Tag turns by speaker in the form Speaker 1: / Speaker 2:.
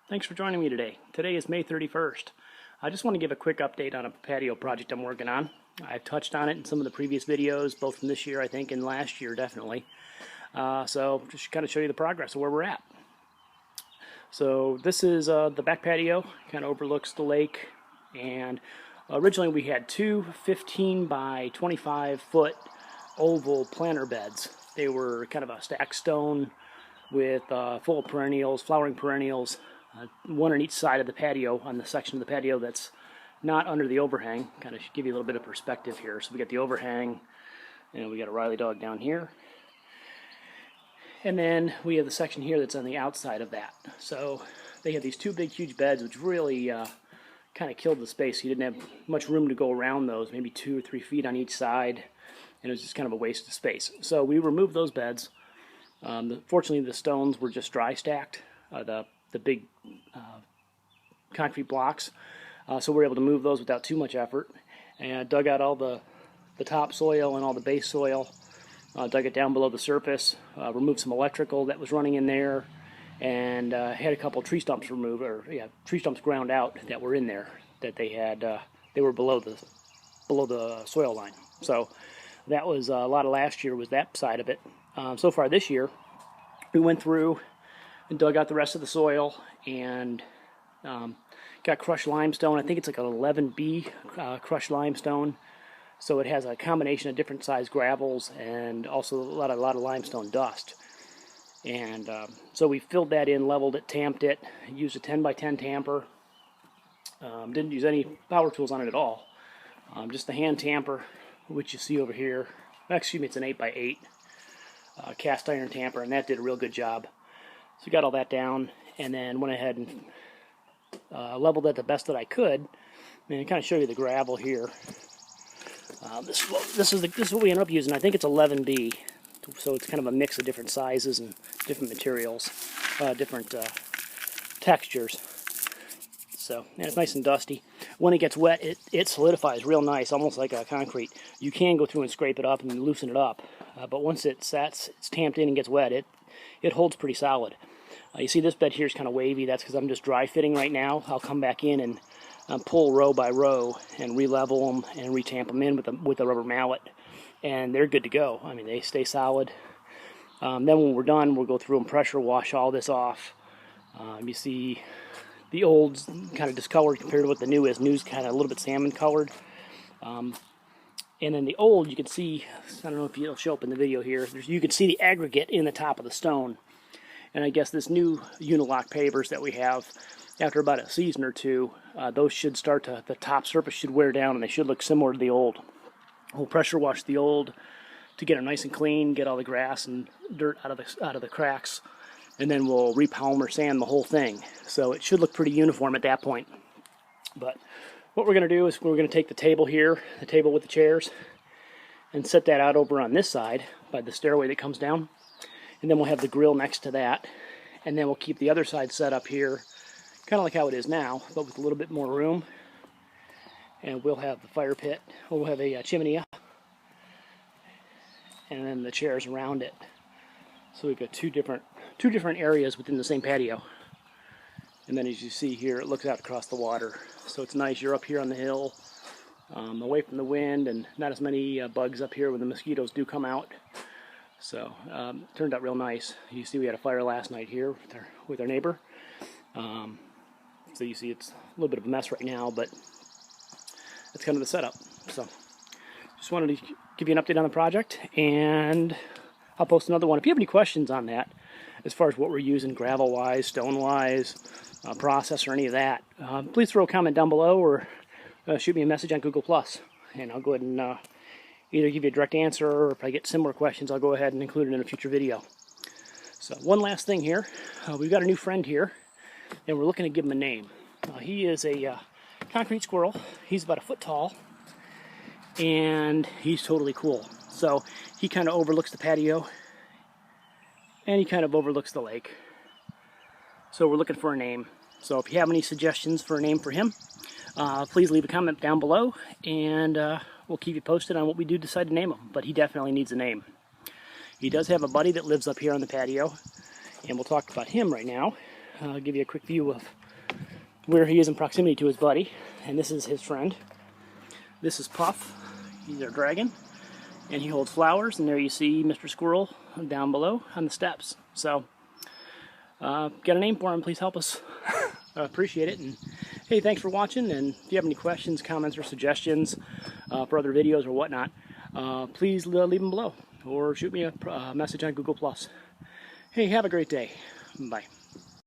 Speaker 1: Thanks for joining me today. Today is May 31st. I just want to give a quick update on a patio project I'm working on. I've touched on it in some of the previous videos, both from this year, I think, and last year, definitely. So just kind of show you the progress of where we're at. So this is the back patio, kind of overlooks the lake, and originally we had two 15 by 25 foot oval planter beds. They were kind of a stacked stone with full of perennials, flowering perennials, one on each side of the patio, on the section of the patio that's not under the overhang. Kind of give you a little bit of perspective here. So we got the overhang, and we got a Riley dog down here. And then we have the section here that's on the outside of that. So they had these two big, huge beds, which really kind of killed the space. You didn't have much room to go around those, maybe 2 or 3 feet on each side, and it was just kind of a waste of space. So we removed those beds. Fortunately, the stones were just dry stacked, the big concrete blocks, so we were able to move those without too much effort. And dug out all the topsoil and all the base soil, dug it down below the surface, removed some electrical that was running in there, and had a couple tree stumps removed, tree stumps ground out that were in there that they were below the soil line. So that was a lot of last year was that side of it. So far this year, we went through and dug out the rest of the soil and got crushed limestone. I think it's like an 11B crushed limestone. So it has a combination of different size gravels and also a lot of limestone dust. And so we filled that in, leveled it, tamped it, used a 10 by 10 tamper. Didn't use any power tools on it at all. Just the hand tamper, which you see over here. Excuse me, it's an 8 by 8 cast iron tamper, and that did a real good job. So we got all that down, and then went ahead and leveled it the best that I could, and kind of show you the gravel here. This is what we ended up using. I think it's 11B, so it's kind of a mix of different sizes and different materials, different textures. So, and it's nice and dusty. When it gets wet, it solidifies real nice, almost like a concrete. You can go through and scrape it up and loosen it up, but once it sets, it's tamped in and gets wet, it holds pretty solid. You see this bed here is kind of wavy. That's because I'm just dry fitting right now. I'll come back in and pull row by row and re-level them and re-tamp them in with a rubber mallet, and they're good to go. I mean, they stay solid. Then when we're done, we'll go through and pressure wash all this off. You see the old's kind of discolored compared to what the new is. New's kind of a little bit salmon colored. And then the old, you can see, I don't know if it'll show up in the video here, you can see the aggregate in the top of the stone. And I guess this new Unilock pavers that we have, after about a season or two, those should start to, the top surface should wear down, and they should look similar to the old. We'll pressure wash the old to get it nice and clean, get all the grass and dirt out of the cracks, and then we'll re-polymer sand the whole thing. So it should look pretty uniform at that point. But what we're going to do is we're going to take the table here, the table with the chairs, and set that out over on this side by the stairway that comes down. And then we'll have the grill next to that. And then we'll keep the other side set up here, kind of like how it is now, but with a little bit more room. And we'll have the fire pit. We'll have a chimney up. And then the chairs around it. So we've got two different areas within the same patio. And then as you see here, it looks out across the water. So it's nice. You're up here on the hill, away from the wind, and not as many bugs up here when the mosquitoes do come out. So it turned out real nice. You see we had a fire last night here with our neighbor. So you see it's a little bit of a mess right now, but that's kind of the setup. So just wanted to give you an update on the project, and I'll post another one. If you have any questions on that, as far as what we're using gravel-wise, stone-wise, process, or any of that, please throw a comment down below or shoot me a message on Google+, and I'll go ahead and either give you a direct answer, or if I get similar questions, I'll go ahead and include it in a future video. So one last thing here. We've got a new friend here, and we're looking to give him a name. He is a concrete squirrel. He's about 1 foot tall, and he's totally cool. So he kind of overlooks the patio, and he kind of overlooks the lake. So we're looking for a name. So if you have any suggestions for a name for him, please leave a comment down below, and we'll keep you posted on what we do decide to name him. But he definitely needs a name. He does have a buddy that lives up here on the patio, and we'll talk about him right now. I'll give you a quick view of where he is in proximity to his buddy. And this is his friend. This is Puff. He's our dragon. And he holds flowers. And there you see Mr. Squirrel down below on the steps. So, got a name for him. Please help us. I appreciate it. And hey, thanks for watching. And if you have any questions, comments, or suggestions for other videos or whatnot, please leave them below. Or shoot me a message on Google+. Hey, have a great day. Bye.